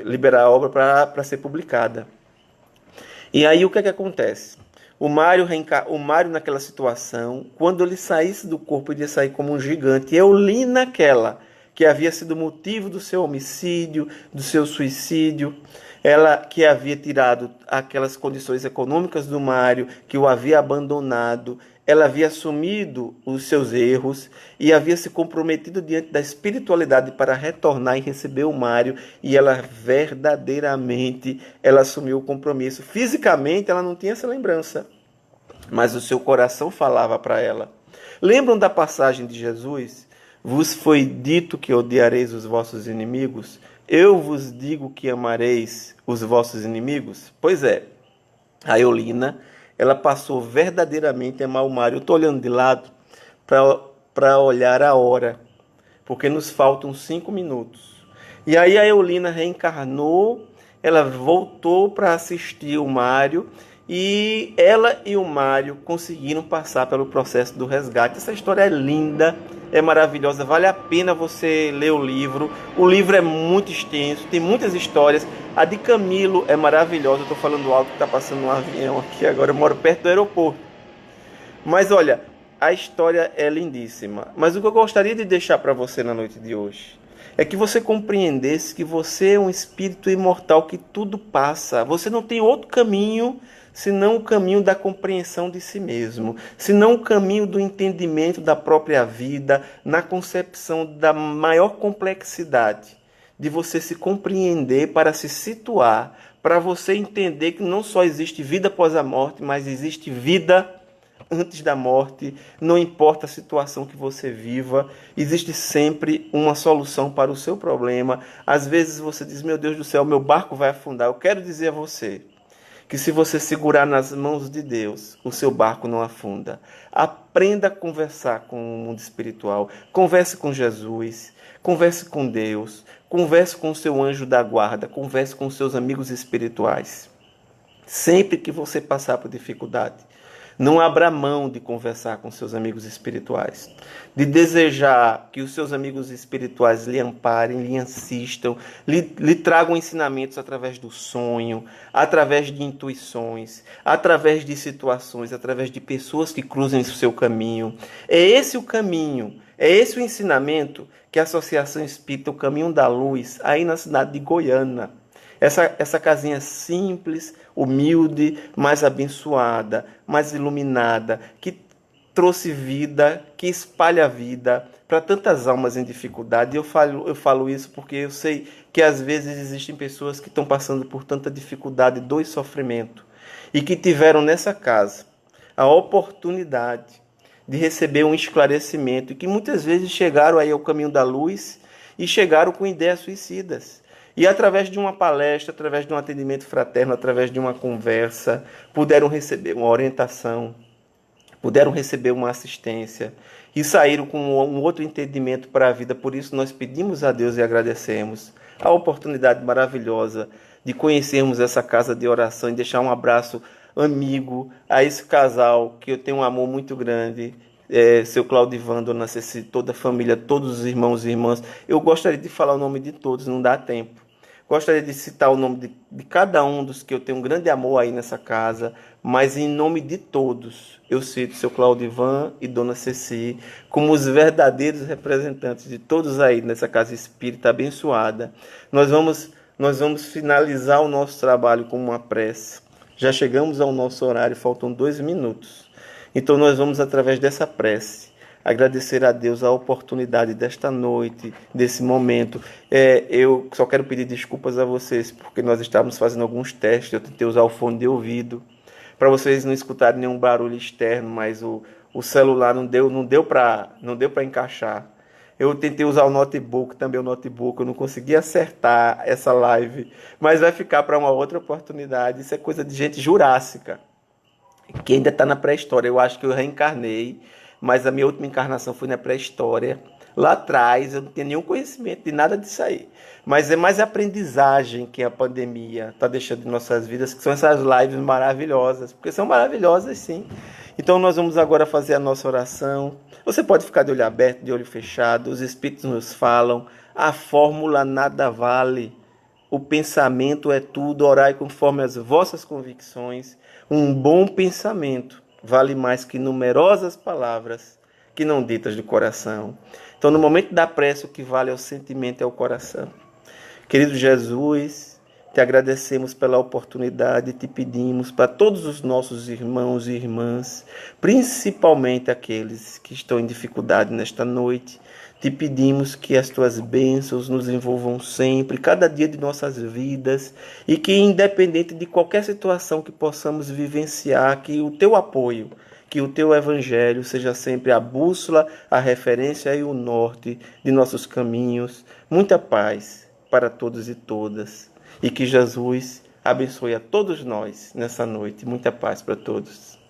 [SPEAKER 1] liberar a obra para ser publicada. E aí o que é que acontece? O Mário naquela situação, quando ele saísse do corpo, ele ia sair como um gigante. Eu li naquela que havia sido motivo do seu homicídio, do seu suicídio, ela que havia tirado aquelas condições econômicas do Mário, que o havia abandonado, ela havia assumido os seus erros e havia se comprometido diante da espiritualidade para retornar e receber o Mário, e ela verdadeiramente ela assumiu o compromisso. Fisicamente ela não tinha essa lembrança, mas o seu coração falava para ela. Lembram da passagem de Jesus? Vos foi dito que odiareis os vossos inimigos? Eu vos digo que amareis os vossos inimigos? Pois é, a Eulina, ela passou verdadeiramente a amar o Mário. Eu estou olhando de lado para olhar a hora, porque nos faltam 5 minutos. E aí a Eulina reencarnou, ela voltou para assistir o Mário, e ela e o Mário conseguiram passar pelo processo do resgate. Essa história é linda, é maravilhosa, vale a pena você ler o livro. O livro é muito extenso, tem muitas histórias. A de Camilo é maravilhosa. Eu estou falando alto que está passando um avião aqui agora. Eu moro perto do aeroporto. Mas olha, a história é lindíssima. Mas o que eu gostaria de deixar para você na noite de hoje é que você compreendesse que você é um espírito imortal, que tudo passa. Você não tem outro caminho senão o caminho da compreensão de si mesmo, senão o caminho do entendimento da própria vida, na concepção da maior complexidade, de você se compreender para se situar, para você entender que não só existe vida após a morte, mas existe vida antes da morte. Não importa a situação que você viva, existe sempre uma solução para o seu problema. Às vezes você diz, meu Deus do céu, meu barco vai afundar. Eu quero dizer a você que se você segurar nas mãos de Deus, o seu barco não afunda. Aprenda a conversar com o mundo espiritual. Converse com Jesus, converse com Deus, converse com o seu anjo da guarda, converse com os seus amigos espirituais. Sempre que você passar por dificuldade, não abra mão de conversar com seus amigos espirituais, de desejar que os seus amigos espirituais lhe amparem, lhe assistam, lhe tragam ensinamentos através do sonho, através de intuições, através de situações, através de pessoas que cruzem o seu caminho. É esse o caminho, é esse o ensinamento que a Associação Espírita, o Caminho da Luz, aí na cidade de Goiânia, essa casinha simples, humilde, mais abençoada, mais iluminada, que trouxe vida, que espalha vida para tantas almas em dificuldade. Eu falo isso porque eu sei que às vezes existem pessoas que estão passando por tanta dificuldade, dor e sofrimento, e que tiveram nessa casa a oportunidade de receber um esclarecimento, e que muitas vezes chegaram aí ao caminho da luz e chegaram com ideias suicidas. E através de uma palestra, através de um atendimento fraterno, através de uma conversa, puderam receber uma orientação, puderam receber uma assistência e saíram com um outro entendimento para a vida. Por isso nós pedimos a Deus e agradecemos a oportunidade maravilhosa de conhecermos essa casa de oração e deixar um abraço amigo a esse casal que eu tenho um amor muito grande. Seu Claudivan, Dona Ceci, toda a família, todos os irmãos e irmãs. Eu gostaria de falar o nome de todos, não dá tempo. Gostaria de citar o nome de cada um dos que eu tenho um grande amor aí nessa casa, mas em nome de todos, eu cito seu Claudivan e Dona Ceci como os verdadeiros representantes de todos aí nessa casa espírita abençoada. Nós vamos finalizar o nosso trabalho com uma prece. Já chegamos ao nosso horário, faltam 2 minutos. Então nós vamos, através dessa prece, agradecer a Deus a oportunidade desta noite, desse momento. Eu só quero pedir desculpas a vocês, porque nós estávamos fazendo alguns testes, eu tentei usar o fone de ouvido, para vocês não escutarem nenhum barulho externo, mas o celular não deu para encaixar. Eu tentei usar o notebook, também o notebook, eu não consegui acertar essa live, mas vai ficar para uma outra oportunidade. Isso é coisa de gente jurássica, que ainda está na pré-história. Eu acho que eu reencarnei, mas a minha última encarnação foi na pré-história. Lá atrás eu não tinha nenhum conhecimento de nada disso aí. Mas é mais aprendizagem que a pandemia está deixando em nossas vidas, que são essas lives maravilhosas, porque são maravilhosas sim. Então nós vamos agora fazer a nossa oração. Você pode ficar de olho aberto, de olho fechado, os Espíritos nos falam, a fórmula nada vale. O pensamento é tudo, orai conforme as vossas convicções. Um bom pensamento vale mais que numerosas palavras que não ditas do coração. Então, no momento da prece, o que vale é o sentimento, é o coração. Querido Jesus, te agradecemos pela oportunidade e te pedimos para todos os nossos irmãos e irmãs, principalmente aqueles que estão em dificuldade nesta noite, te pedimos que as tuas bênçãos nos envolvam sempre, cada dia de nossas vidas, e que, independente de qualquer situação que possamos vivenciar, que o teu apoio, que o teu evangelho seja sempre a bússola, a referência e o norte de nossos caminhos. Muita paz para todos e todas. E que Jesus abençoe a todos nós nessa noite. Muita paz para todos.